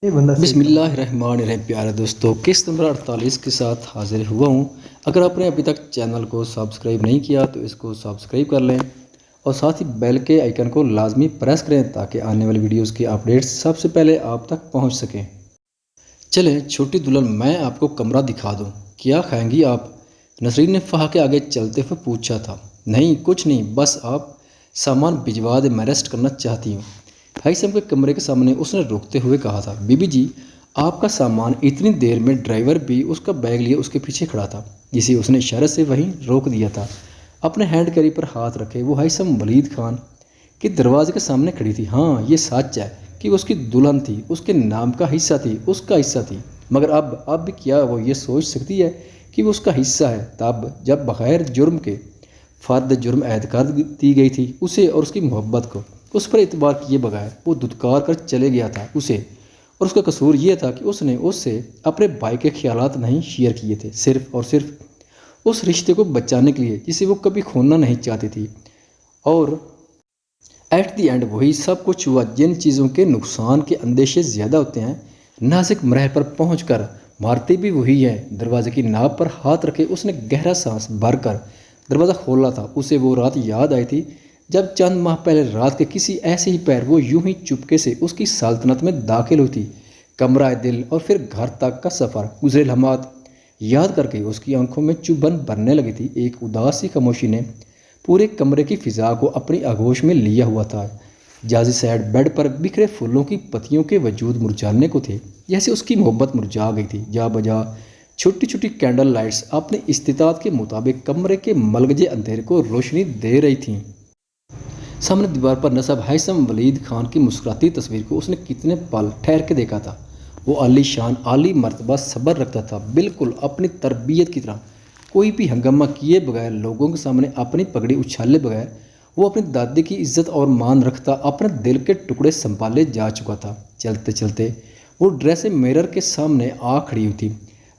یہ بندہ صحیح بسم کرنا اللہ الرحمن الرحیم پیارے دوستوں، قسط نمبر 48 کے ساتھ حاضر ہوا ہوں۔ اگر آپ نے ابھی تک چینل کو سبسکرائب نہیں کیا تو اس کو سبسکرائب کر لیں اور ساتھ ہی بیل کے آئیکن کو لازمی پریس کریں تاکہ آنے والی ویڈیوز کی اپڈیٹس سب سے پہلے آپ تک پہنچ سکیں۔ چلیں چھوٹی دلہن میں آپ کو کمرہ دکھا دوں، کیا کھائیں گی آپ؟ نسرین نے فہا کے آگے چلتے ہوئے پوچھا تھا۔ نہیں کچھ نہیں، بس آپ سامان بھجوا دے، میں ریسٹ کرنا چاہتی ہوں۔ ہیثم کے کمرے کے سامنے اس نے روکتے ہوئے کہا تھا، بی بی جی آپ کا سامان۔ اتنی دیر میں ڈرائیور بھی اس کا بیگ لیے اس کے پیچھے کھڑا تھا، جسے اس نے اشارے سے وہیں روک دیا تھا۔ اپنے ہینڈ کیری پر ہاتھ رکھے وہ ہیثم ولید خان کے دروازے کے سامنے کھڑی تھی۔ ہاں یہ سچ ہے کہ وہ اس کی دلہن تھی، اس کے نام کا حصہ تھی، اس کا حصہ تھی، مگر اب بھی کیا وہ یہ سوچ سکتی ہے کہ وہ اس کا حصہ ہے؟ تب جب بغیر جرم کے فرد جرم عائد کر دی گئی تھی اسے اور اس کی محبت کو، اس پر اعتبار کیے بغیر وہ دھتکار کر چلے گیا تھا اسے، اور اس کا قصور یہ تھا کہ اس نے اس سے اپنے بھائی کے خیالات نہیں شیئر کیے تھے، صرف اور صرف اس رشتے کو بچانے کے لیے جسے وہ کبھی کھونا نہیں چاہتی تھی۔ اور ایٹ دی اینڈ وہی سب کچھ ہوا جن چیزوں کے نقصان کے اندیشے زیادہ ہوتے ہیں، نازک مراحل پر پہنچ کر مارتے بھی وہی ہیں۔ دروازے کی ناب پر ہاتھ رکھے اس نے گہرا سانس بھر کر دروازہ کھولا تھا۔ اسے وہ رات یاد آئی تھی جب چند ماہ پہلے رات کے کسی ایسے ہی پیر وہ یوں ہی چپکے سے اس کی سلطنت میں داخل ہوتی۔ کمرہ دل اور پھر گھر تک کا سفر، گزرے لمحات یاد کر کے اس کی آنکھوں میں چبھن بھرنے لگی تھی۔ ایک اداس سی خاموشی نے پورے کمرے کی فضا کو اپنی آغوش میں لیا ہوا تھا۔ جازی سائڈ بیڈ پر بکھرے پھولوں کی پتیوں کے وجود مرجھانے کو تھے، جیسے اس کی محبت مرجھا گئی تھی۔ جا بجا چھوٹی چھوٹی کینڈل لائٹس اپنی استطاعت کے مطابق کمرے کے ملگجے اندھیرے کو روشنی دے رہی تھیں۔ سامنے دیوار پر نصب ہیثم ولید خان کی مسکراتی تصویر کو اس نے کتنے پل ٹھہر کے دیکھا تھا۔ وہ عالی شان، عالی مرتبہ صبر رکھتا تھا، بالکل اپنی تربیت کی طرح، کوئی بھی ہنگامہ کیے بغیر، لوگوں کے سامنے اپنی پگڑی اچھالے بغیر۔ وہ اپنی دادی کی عزت اور مان رکھتا اپنے دل کے ٹکڑے سنبھالے جا چکا تھا۔ چلتے چلتے وہ ڈریسنگ میرر کے سامنے آ کھڑی ہوئی تھی۔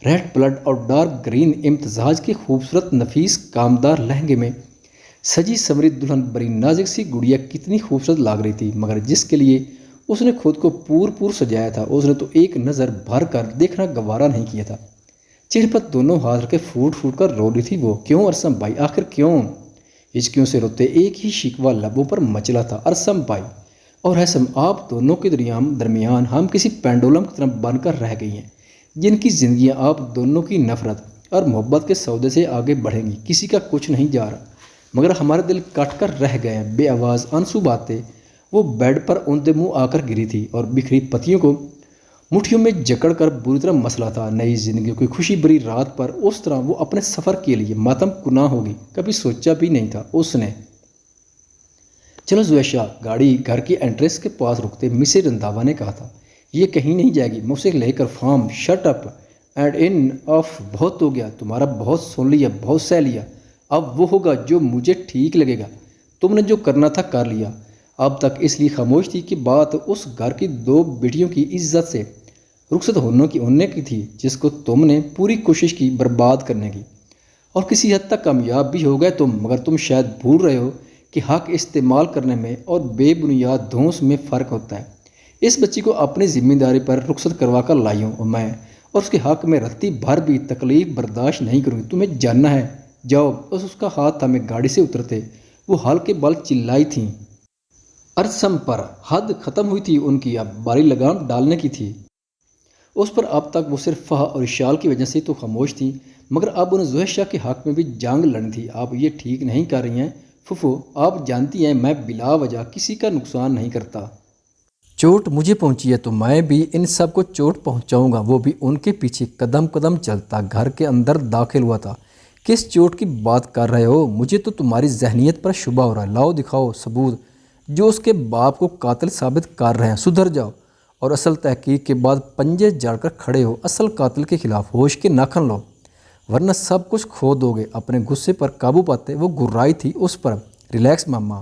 ریڈ بلڈ اور ڈارک گرین امتزاج کے خوبصورت نفیس کامدار لہنگے میں سجی سنوری دلہن بڑی نازک سی گڑیا کتنی خوبصورت لگ رہی تھی، مگر جس کے لیے اس نے خود کو پور سجایا تھا اس نے تو ایک نظر بھر کر دیکھنا گوارا نہیں کیا تھا۔ چہرے پر دونوں ہاتھ رکھے پھوٹ پھوٹ کر رو رہی تھی وہ۔ کیوں ارسم بھائی، آخر کیوں؟ ہچکیوں سے روتے ایک ہی شکوہ لبوں پر مچلا تھا، ارسم بھائی اور ہیثم آپ دونوں کے درمیان ہم کسی پینڈولم کی طرح بن کر رہ گئی ہیں، جن کی زندگیاں آپ دونوں کی نفرت اور محبت کے سودے سے آگے بڑھیں گی۔ کسی کا کچھ نہیں جا رہا، مگر ہمارے دل کٹ کر رہ گئے ہیں۔ بے آواز آنسو باتیں وہ بیڈ پر اوندے منہ آ کر گری تھی اور بکھری پتیوں کو مٹھیوں میں جکڑ کر بری طرح مسئلہ تھا۔ نئی زندگی کی خوشی بری رات پر اس طرح وہ اپنے سفر کے لیے ماتم کنا ہوگی، کبھی سوچا بھی نہیں تھا اس نے۔ چلو زویشا، گاڑی گھر کی انٹریس کے پاس رکتے مسز رنداوا نے کہا تھا، یہ کہیں نہیں جائے گی، میں اسے لے کر form. Shut up and in of, بہت ہو گیا تمہارا، بہت سن لیا، بہت سہ لیا، اب وہ ہوگا جو مجھے ٹھیک لگے گا۔ تم نے جو کرنا تھا کر لیا۔ اب تک اس لیے خاموش تھی کہ بات اس گھر کی دو بیٹیوں کی عزت سے رخصت ہونے کی تھی، جس کو تم نے پوری کوشش کی برباد کرنے کی، اور کسی حد تک کامیاب بھی ہو گئے تم، مگر تم شاید بھول رہے ہو کہ حق استعمال کرنے میں اور بے بنیاد دھونس میں فرق ہوتا ہے۔ اس بچی کو اپنی ذمہ داری پر رخصت کروا کر لائی ہوں، اور میں اور اس کے حق میں رتی بھر بھی تکلیف برداشت نہیں کروں گی، تمہیں جاننا ہے۔ جاؤ۔ اس کا ہاتھ تھامے گاڑی سے اترتے وہ ہلکے بل چلائی تھیں۔ ارسم پر حد ختم ہوئی تھی ان کی، اب باری لگام ڈالنے کی تھی اس پر۔ اب تک وہ صرف فہا اور اشال کی وجہ سے تو خاموش تھی، مگر اب انہیں زویشا کے حق میں بھی جنگ لڑنی تھی۔ آپ یہ ٹھیک نہیں کر رہی ہیں پھوپھو، آپ جانتی ہیں میں بلا وجہ کسی کا نقصان نہیں کرتا۔ چوٹ مجھے پہنچی ہے تو میں بھی ان سب کو چوٹ پہنچاؤں گا۔ وہ بھی ان کے پیچھے قدم قدم چلتا گھر کے اندر داخل ہوا تھا۔ کس چوٹ کی بات کر رہے ہو؟ مجھے تو تمہاری ذہنیت پر شبہ ہو رہا ہے۔ لاؤ دکھاؤ ثبوت جو اس کے باپ کو قاتل ثابت کر رہے ہیں۔ سدھر جاؤ اور اصل تحقیق کے بعد پنجے جاڑ کر کھڑے ہو، اصل قاتل کے خلاف ہوش کے ناخن لو، ورنہ سب کچھ کھو دو گے۔ اپنے غصے پر قابو پاتے وہ گرائی تھی اس پر، ریلیکس ماما،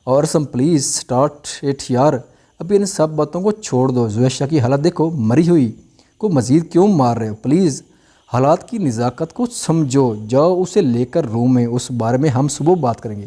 اور ارسم پلیز سٹارٹ اٹ یار، ابھی ان سب باتوں کو چھوڑ دو۔ زویشا کی حالت دیکھو، مری ہوئی کو مزید کیوں مار رہے ہو؟ پلیز حالات کی نزاکت کو سمجھو۔ جاؤ اسے لے کر روم میں، اس بارے میں ہم صبح بات کریں گے۔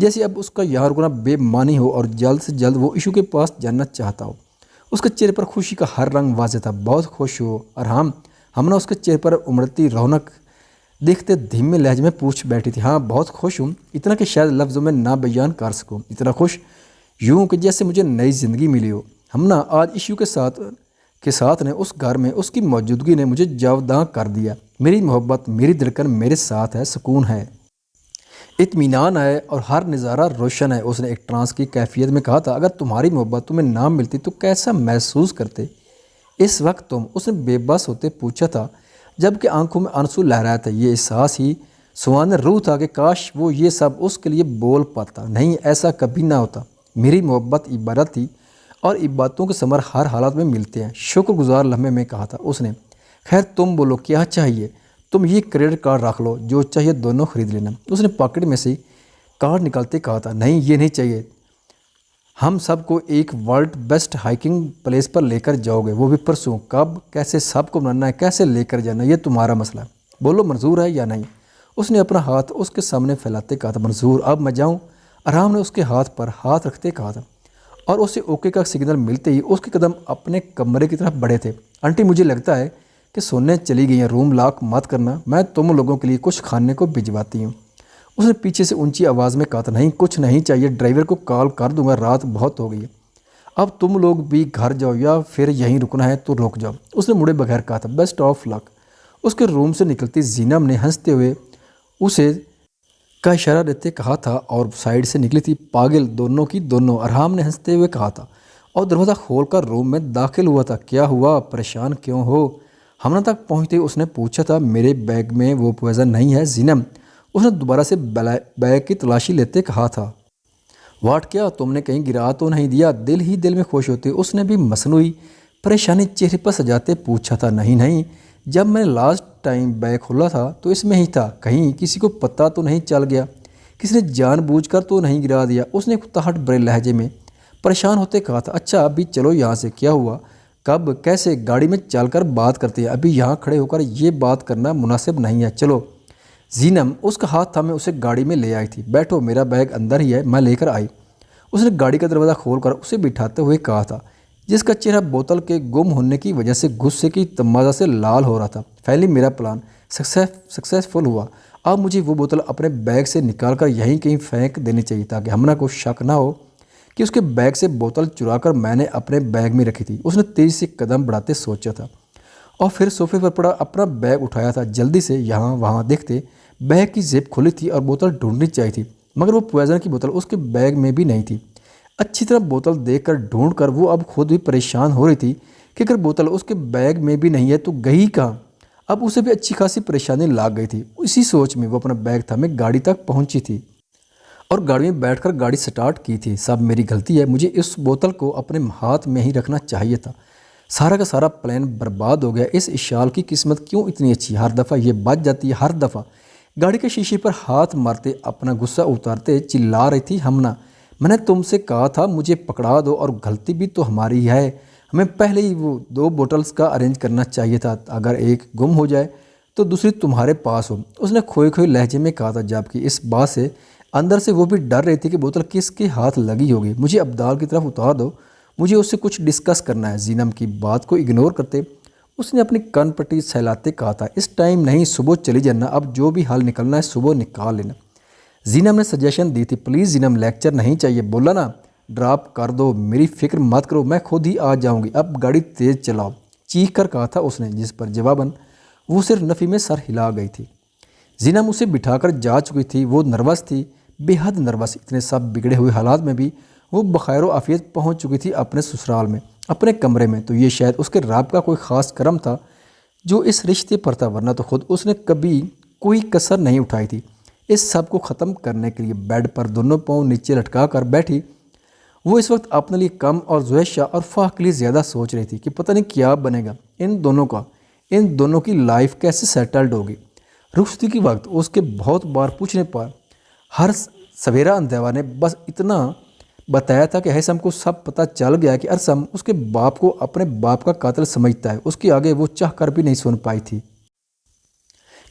جیسے اب اس کا یہاں رکنا بے معنی ہو اور جلد سے جلد وہ ایشو کے پاس جانا چاہتا ہو۔ اس کے چہرے پر خوشی کا ہر رنگ واضح تھا، بہت خوش ہو، اور ہم نے اس کے چہرے پر امڑتی رونق دیکھتے دھیمے لہجے میں پوچھ بیٹھی تھی، ہاں بہت خوش ہوں، اتنا کہ شاید لفظوں میں نہ بیان کر سکوں، اتنا خوش یوں کہ جیسے مجھے نئی زندگی ملی ہو۔ آج ایشو کے ساتھ نے اس گھر میں اس کی موجودگی نے مجھے جاوداں کر دیا۔ میری محبت، میری دھڑکن میرے ساتھ ہے، سکون ہے، اطمینان ہے اور ہر نظارہ روشن ہے۔ اس نے ایک ٹرانس کی کیفیت میں کہا تھا، اگر تمہاری محبت تمہیں نہ ملتی تو کیسا محسوس کرتے اس وقت تم؟ اس نے بے بس ہوتے پوچھا تھا، جبکہ آنکھوں میں آنسو لہرایا تھا۔ یہ احساس ہی سوانح روح تھا کہ کاش وہ یہ سب اس کے لیے بول پاتا۔ نہیں، ایسا کبھی نہ ہوتا۔ میری محبت عبادت تھی اور عبادتوں کے ثمر ہر حالت میں ملتے ہیں، شکر گزار لمحے میں کہا تھا اس نے۔ خیر تم بولو، کیا چاہیے؟ تم یہ کریڈٹ کارڈ رکھ لو، جو چاہیے دونوں خرید لینا۔ اس نے پاکٹ میں سے کارڈ نکالتے کہا تھا، نہیں یہ نہیں چاہیے، ہم سب کو ایک ورلڈ بیسٹ ہائکنگ پلیس پر لے کر جاؤ گے، وہ بھی پرسوں، کب، کیسے، سب کو منانا ہے، کیسے لے کر جانا، یہ تمہارا مسئلہ ہے، بولو منظور ہے یا نہیں؟ اس نے اپنا ہاتھ اس کے سامنے پھیلاتے کہا تھا، منظور، اب میں جاؤں؟ آرام نے اس کے ہاتھ پر ہاتھ رکھتے کہا تھا، اور اسے اوکے کا سگنل ملتے ہی اس کے قدم اپنے کمرے کی طرف بڑھے تھے۔ آنٹی مجھے لگتا ہے کہ سونے چلی گئی ہیں، روم لاک مت کرنا، میں تم لوگوں کے لیے کچھ کھانے کو بھجواتی ہوں۔ اس نے پیچھے سے اونچی آواز میں کہا تھا، نہیں کچھ نہیں چاہیے، ڈرائیور کو کال کر دوں گا، رات بہت ہو گئی ہے، اب تم لوگ بھی گھر جاؤ یا پھر یہیں رکنا ہے تو رک جاؤ۔ اس نے مڑے بغیر کہا تھا، بیسٹ آف لک۔ اس کے روم سے نکلتی زینب نے ہنستے ہوئے اسے کا اشارہ دیتے کہا تھا اور سائیڈ سے نکلی تھی، پاگل دونوں کی دونوں، ارحام نے ہنستے ہوئے کہا تھا اور دروازہ کھول کر روم میں داخل ہوا تھا۔ کیا ہوا، پریشان کیوں ہو؟ ہمنا تک پہنچتے اس نے پوچھا تھا، میرے بیگ میں وہ پوائزن نہیں ہے زینب؟ اس نے دوبارہ سے بیگ کی تلاشی لیتے کہا تھا، واٹ، کیا تم نے کہیں گرا تو نہیں دیا؟ دل ہی دل میں خوش ہوتے اس نے بھی مصنوعی پریشانی چہرے پر سجاتے پوچھا تھا، نہیں، جب میں نے لاسٹ ٹائم بیگ کھولا تھا تو اس میں ہی تھا، کہیں کسی کو پتہ تو نہیں چل گیا، کسی نے جان بوجھ کر تو نہیں گرا دیا؟ اس نے کتاہٹ بھرے لہجے میں پریشان ہوتے کہا تھا، اچھا ابھی چلو یہاں سے، کیا ہوا، کب، کیسے، گاڑی میں چل کر بات کرتے ہیں، ابھی یہاں کھڑے ہو کر یہ بات کرنا مناسب نہیں ہے، چلو۔ زینب اس کا ہاتھ تھامے اسے گاڑی میں لے آئی تھی، بیٹھو، میرا بیگ اندر ہی ہے، میں لے کر آئی۔ اس نے گاڑی کا دروازہ کھول کر اسے بٹھاتے ہوئے کہا تھا، جس کا چہرہ بوتل کے گم ہونے کی وجہ سے غصے کی تمازہ سے لال ہو رہا تھا، فائنلی میرا پلان سکسیسفل ہوا، اب مجھے وہ بوتل اپنے بیگ سے نکال کر یہیں کہیں پھینک دینی چاہیے تاکہ ہمنا کو شک نہ ہو کہ اس کے بیگ سے بوتل چرا کر میں نے اپنے بیگ میں رکھی تھی۔ اس نے تیزی سے قدم بڑھاتے سوچا تھا اور پھر صوفے پر پڑا اپنا بیگ اٹھایا تھا، جلدی سے یہاں وہاں دیکھتے بیگ کی زیب کھلی تھی اور بوتل ڈھونڈنی چاہیے تھی، مگر وہ پوائزن کی بوتل اس کے بیگ میں بھی نہیں تھی۔ اچھی طرح بوتل دیکھ کر ڈھونڈ کر وہ اب خود بھی پریشان ہو رہی تھی کہ اگر بوتل اس کے بیگ میں بھی نہیں ہے تو گئی کہاں؟ اب اسے بھی اچھی خاصی پریشانی لاگ گئی تھی۔ اسی سوچ میں وہ اپنا بیگ تھامے گاڑی تک پہنچی تھی اور گاڑی میں بیٹھ کر گاڑی سٹارٹ کی تھی۔ سب میری غلطی ہے، مجھے اس بوتل کو اپنے ہاتھ میں ہی رکھنا چاہیے تھا، سارا کا سارا پلان برباد ہو گیا۔ اس اشال کی قسمت کیوں اتنی اچھی، ہر دفعہ یہ بچ جاتی ہے، ہر دفعہ۔ گاڑی کے شیشے پر ہاتھ مارتے اپنا غصہ اتارتے چلا رہی تھی ہمنا، میں نے تم سے کہا تھا مجھے پکڑا دو، اور غلطی بھی تو ہماری ہے، ہمیں پہلے ہی وہ 2 بوٹلز کا ارینج کرنا چاہیے تھا، اگر ایک گم ہو جائے تو دوسری تمہارے پاس ہو۔ اس نے کھوئے لہجے میں کہا تھا، جبکہ اس بات سے اندر سے وہ بھی ڈر رہی تھی کہ بوتل کس کے ہاتھ لگی ہوگی۔ مجھے ابدال کی طرف اتار دو، مجھے اس سے کچھ ڈسکس کرنا ہے۔ زینب کی بات کو اگنور کرتے اس نے اپنی کن پٹی سہلاتے کہا تھا، اس ٹائم نہیں، صبح چلی جانا، اب جو بھی حل نکلنا ہے صبح نکال لینا۔ زینب نے سجیشن دی تھی، پلیز زینب، لیکچر نہیں چاہیے، بولا نا، ڈراپ کر دو، میری فکر مت کرو، میں خود ہی آ جاؤں گی، اب گاڑی تیز چلاؤ، چیخ کر کہا تھا اس نے، جس پر جواباً وہ صرف نفی میں سر ہلا گئی تھی۔ زینب اسے بٹھا کر جا چکی تھی، وہ نروس تھی، بے حد نروس، اتنے سب بگڑے ہوئے حالات میں بھی وہ بخیر و عافیت پہنچ چکی تھی اپنے سسرال میں، اپنے کمرے میں، تو یہ شاید اس کے رب کا کوئی خاص کرم تھا جو اس رشتے پر تھا، ورنہ تو خود اس نے کبھی کوئی کسر نہیں اٹھائی تھی اس سب کو ختم کرنے کے لیے۔ بیڈ پر دونوں پاؤں نیچے لٹکا کر بیٹھی وہ اس وقت اپنے لیے کم اور زویشہ اور فاح کے لیے زیادہ سوچ رہی تھی کہ پتہ نہیں کیا بنے گا ان دونوں کا، ان دونوں کی لائف کیسے سیٹلڈ ہوگی۔ رخصتی کے وقت اس کے بہت بار پوچھنے پر ہر سویرا اندیوا نے بس اتنا بتایا تھا کہ ہیثم کو سب پتہ چل گیا کہ ارسم اس کے باپ کو اپنے باپ کا قاتل سمجھتا ہے۔ اس کے آگے وہ چاہ کر بھی نہیں سن پائی تھی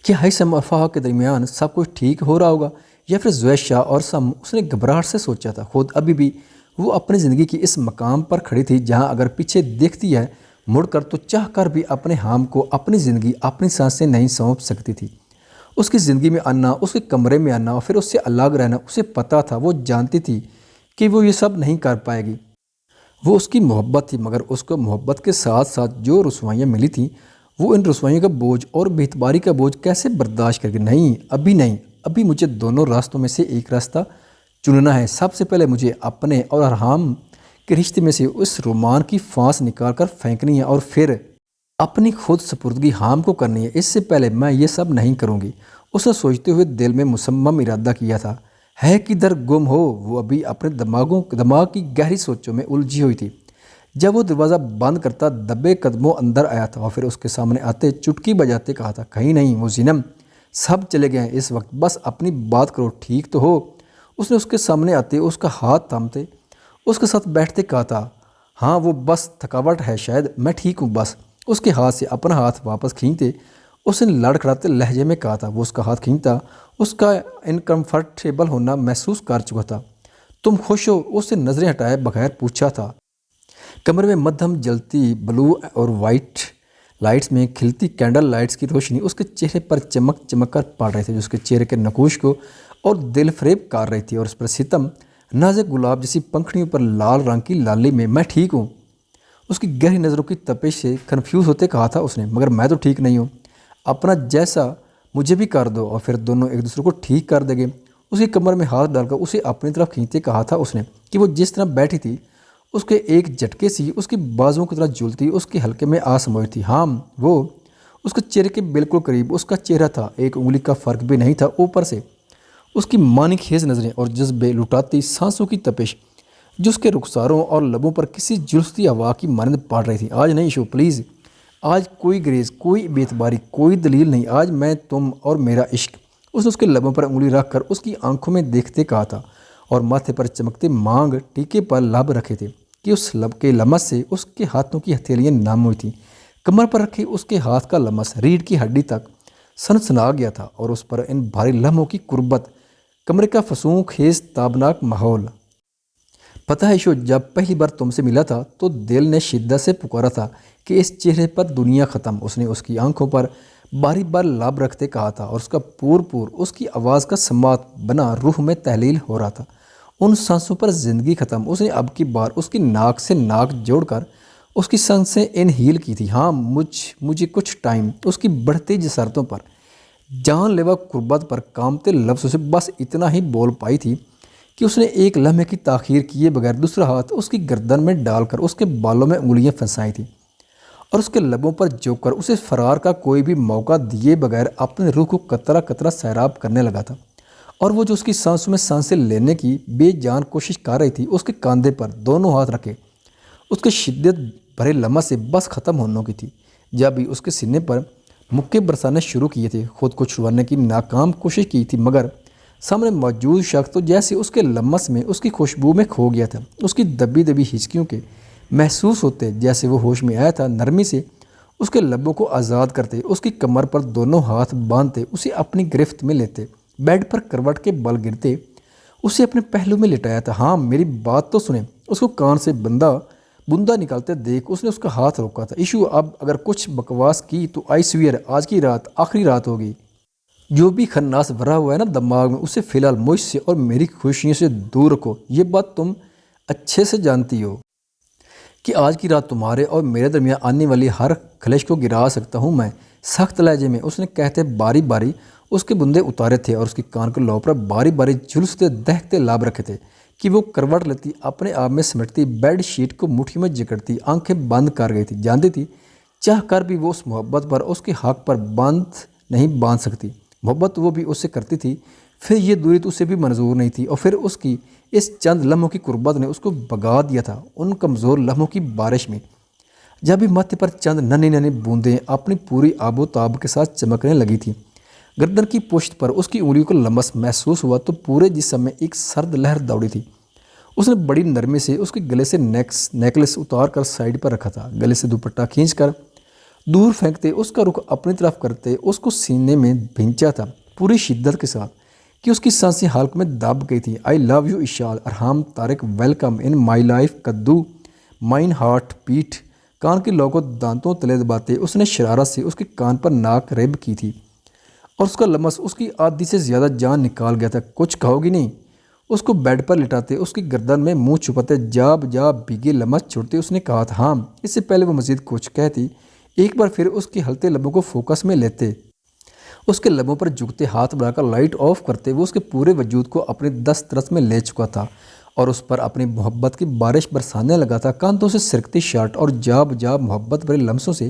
کہ ہیثم اور فاح کے درمیان سب کچھ ٹھیک ہو رہا ہوگا یا پھر زوید شاہ اور سم، اس نے گھبراہٹ سے سوچا تھا۔ خود ابھی بھی وہ اپنی زندگی کی اس مقام پر کھڑی تھی جہاں اگر پیچھے دیکھتی ہے مڑ کر تو چاہ کر بھی اپنے حام کو اپنی زندگی، اپنی سانسیں نہیں سونپ سکتی تھی۔ اس کی زندگی میں آنا، اس کے کمرے میں آنا اور پھر اس سے الگ رہنا، اسے پتہ تھا، وہ جانتی تھی کہ وہ یہ سب نہیں کر پائے گی۔ وہ اس کی محبت تھی، مگر اس کو محبت کے ساتھ ساتھ جو رسوائیاں ملی تھیں، وہ ان رسوائیوں کا بوجھ اور بے اعتباری کا بوجھ کیسے برداشت کرے گی؟ نہیں، ابھی نہیں، ابھی مجھے دونوں راستوں میں سے ایک راستہ چننا ہے۔ سب سے پہلے مجھے اپنے اور ارحام کے رشتے میں سے اس رومان کی پھانس نکال کر پھینکنی ہے اور پھر اپنی خود سپردگی حام کو کرنی ہے۔ اس سے پہلے میں یہ سب نہیں کروں گی۔ اس نے سوچتے ہوئے دل میں مصمم ارادہ کیا تھا۔ ہے کدھر گم ہو؟ وہ ابھی اپنے دماغ کی گہری سوچوں میں الجھی ہوئی تھی جب وہ دروازہ بند کرتا دبے قدموں اندر آیا تھا اور پھر اس کے سامنے آتے چٹکی بجاتے کہا تھا، کہیں نہیں وہ زینب، سب چلے گئے ہیں اس وقت، بس اپنی بات کرو، ٹھیک تو ہو؟ اس نے اس کے سامنے آتے اس کا ہاتھ تھامتے اس کے ساتھ بیٹھتے کہا تھا، ہاں وہ بس تھکاوٹ ہے شاید، میں ٹھیک ہوں بس۔ اس کے ہاتھ سے اپنا ہاتھ واپس کھینچتے اس نے لڑکھڑاتے لہجے میں کہا تھا۔ وہ اس کا ہاتھ کھینچتا اس کا انکمفرٹیبل ہونا محسوس کر چکا تھا۔ تم خوش ہو؟ اس سے نظریں ہٹائے بغیر پوچھا تھا۔ کمرے میں مدھم جلتی بلو اور وائٹ لائٹس میں کھلتی کینڈل لائٹس کی روشنی اس کے چہرے پر چمک کر پڑ رہی تھی، جو اس کے چہرے کے نقوش کو اور دل فریب کر رہی تھی، اور اس پر ستم نازک گلاب جیسی پنکھڑیوں پر لال رنگ کی لالی میں ٹھیک ہوں؟ اس کی گہری نظروں کی تپش سے کنفیوز ہوتے کہا تھا اس نے، مگر میں تو ٹھیک نہیں ہوں، اپنا جیسا مجھے بھی کر دو اور پھر دونوں ایک دوسرے کو ٹھیک کر دیں گے۔ اس کی کمر میں ہاتھ ڈال کر اسے اپنی طرف کھینچتے کہا تھا اس نے کہ وہ جس طرح بیٹھی تھی اس کے ایک جھٹکے سی اس کی بازوؤں کی طرح جھولتی اس کے حلقے میں آ سموئی تھی۔ ہاں وہ اس کے چہرے کے بالکل قریب اس کا چہرہ تھا، ایک انگلی کا فرق بھی نہیں تھا۔ اوپر سے اس کی مانی خیز نظریں اور جذبے لٹاتی سانسوں کی تپش جو اس کے رخساروں اور لبوں پر کسی جلستی ہوا کی مانند پڑ رہی تھی۔ آج نہیں شو پلیز، آج کوئی گریز، کوئی بے اعتباری، کوئی دلیل نہیں، آج میں، تم اور میرا عشق۔ اس کے لبوں پر انگلی رکھ کر اس کی آنکھوں میں دیکھتے کہا تھا اور ماتھے پر چمکتے مانگ ٹیکے پر لب رکھے تھے کہ اس لب کے لمس سے اس کے ہاتھوں کی ہتھیلیاں نم ہوئی تھیں۔ کمر پر رکھے اس کے ہاتھ کا لمس ریڑھ کی ہڈی تک سنسنا گیا تھا اور اس پر ان بھاری لمحوں کی قربت، کمرے کا فسوں خیز تابناک ماحول۔ پتہ ہے شو، جب پہلی بار تم سے ملا تھا تو دل نے شدت سے پکارا تھا کہ اس چہرے پر دنیا ختم۔ اس نے اس کی آنکھوں پر باری بار لب رکھتے کہا تھا اور اس کا پور اس کی آواز کا سماعت بنا روح میں تحلیل ہو رہا تھا۔ ان سانسوں پر زندگی ختم۔ اس نے اب کی بار اس کی ناک سے ناک جوڑ کر اس کی سانسیں انہیل کی تھی۔ ہاں مجھے کچھ ٹائم۔ اس کی بڑھتی جسارتوں پر، جان لیوا قربت پر کامتے لفظوں سے بس اتنا ہی بول پائی تھی کہ اس نے ایک لمحے کی تاخیر کیے بغیر دوسرا ہاتھ اس کی گردن میں ڈال کر اس کے بالوں میں انگلیاں پھنسائی تھیں اور اس کے لبوں پر جھک کر اسے فرار کا کوئی بھی موقع دیے بغیر اپنے روح کو قطرہ قطرہ سیراب کرنے لگا تھا۔ اور وہ جو اس کی سانسوں میں سانسیں لینے کی بے جان کوشش کر رہی تھی، اس کے کاندھے پر دونوں ہاتھ رکھے اس کے شدت بھرے لمحے سے بس ختم ہونے کی تھی۔ جب بھی اس کے سینے پر مکے برسانے شروع کیے تھے، خود کو چھڑوانے کی ناکام کوشش کی تھی، مگر سامنے موجود شخص تو جیسے اس کے لمس میں اس کی خوشبو میں کھو گیا تھا۔ اس کی دبی دبی ہچکیوں کے محسوس ہوتے جیسے وہ ہوش میں آیا تھا، نرمی سے اس کے لبوں کو آزاد کرتے، اس کی کمر پر دونوں ہاتھ باندھتے، اسے اپنی گرفت میں لیتے، بیڈ پر کروٹ کے بل گرتے اسے اپنے پہلو میں لٹایا تھا۔ ہاں میری بات تو سنیں۔ اس کو کان سے بندہ نکالتے دیکھ اس نے اس کا ہاتھ روکا تھا۔ ایشو، اب اگر کچھ بکواس کی تو آئی سویئر آج کی رات آخری رات ہوگی۔ جو بھی خناس بھرا ہوا ہے نا دماغ میں، اسے فی الحال مجھ سے اور میری خوشیوں سے دور رکھو۔ یہ بات تم اچھے سے جانتی ہو کہ آج کی رات تمہارے اور میرے درمیان آنے والی ہر خلش کو گرا سکتا ہوں میں۔ سخت لہجے میں اس نے کہتے باری باری اس کے بندے اتارے تھے اور اس کی کان کے لو پر باری باری جھلستے دہتے لاب رکھے تھے کہ وہ کروٹ لیتی، اپنے آپ میں سمٹتی، بیڈ شیٹ کو مٹھی میں جکڑتی، آنکھیں بند کر گئی تھی۔ جانتی تھی چاہ کر بھی وہ اس محبت پر، اس کے حق پر نہیں باندھ سکتی۔ محبت وہ بھی اس سے کرتی تھی، پھر یہ دوری تو اسے بھی منظور نہیں تھی، اور پھر اس کی اس چند لمحوں کی قربت نے اس کو بگا دیا تھا ان کمزور لمحوں کی بارش میں۔ جب بھی ماتھے پر چند ننھی بوندیں اپنی پوری آب و تاب کے ساتھ چمکنے لگی تھیں، گردن کی پشت پر اس کی انگلیوں کو لمس محسوس ہوا تو پورے جسم میں ایک سرد لہر دوڑی تھی۔ اس نے بڑی نرمی سے اس کے گلے سے نیکلس اتار کر سائیڈ پر رکھا تھا، گلے سے دوپٹہ کھینچ کر دور پھینکتے اس کا رخ اپنی طرف کرتے اس کو سینے میں بھینچا تھا پوری شدت کے ساتھ کہ اس کی سانسیں حلق میں دب گئی تھیں۔ I love you Ashal, Irham Tariq, welcome in my life کدو، مائن ہارٹ بیٹ۔ کان کے لوگوں دانتوں تلے دباتے اس نے شرارت سے اس کے کان پر ناک ریب کی تھی، اور اس کا لمس اس کی آدھی سے زیادہ جان نکال گیا تھا۔ کچھ کہو گی نہیں؟ اس کو بیڈ پر لٹاتے، اس کی گردن میں منہ چھپاتے، جا بجا بھیگے لمس چھوڑتے اس نے کہا تھا ہاں۔ اس سے پہلے وہ مزید کچھ کہتی، ایک بار پھر اس کے ہلتے لبوں کو فوکس میں لیتے، اس کے لبوں پر جھکتے، ہاتھ بڑھا کر لائٹ آف کرتے۔ وہ اس کے پورے وجود کو اپنے دسترس میں لے چکا تھا اور اس پر اپنی محبت کی بارش برسانے لگا تھا۔ کاندھوں سے سرکتی شرٹ اور جا بجا محبت بھرے لمسوں سے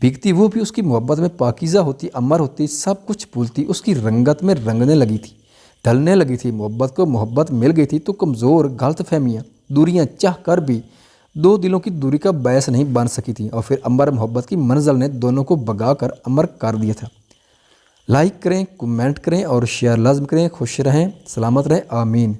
بھیگتی وہ بھی اس کی محبت میں پاکیزہ ہوتی، امر ہوتی، سب کچھ بھولتی، اس کی رنگت میں رنگنے لگی تھی، ڈھلنے لگی تھی۔ محبت کو محبت مل گئی تھی تو کمزور غلط فہمیاں، دوریاں چاہ کر بھی دو دلوں کی دوری کا باعث نہیں بن سکی تھی، اور پھر امر محبت کی منزل نے دونوں کو بگا کر امر کر دیا تھا۔ لائک کریں، کمنٹ کریں اور شیئر لازم کریں۔ خوش رہیں، سلامت رہیں، آمین۔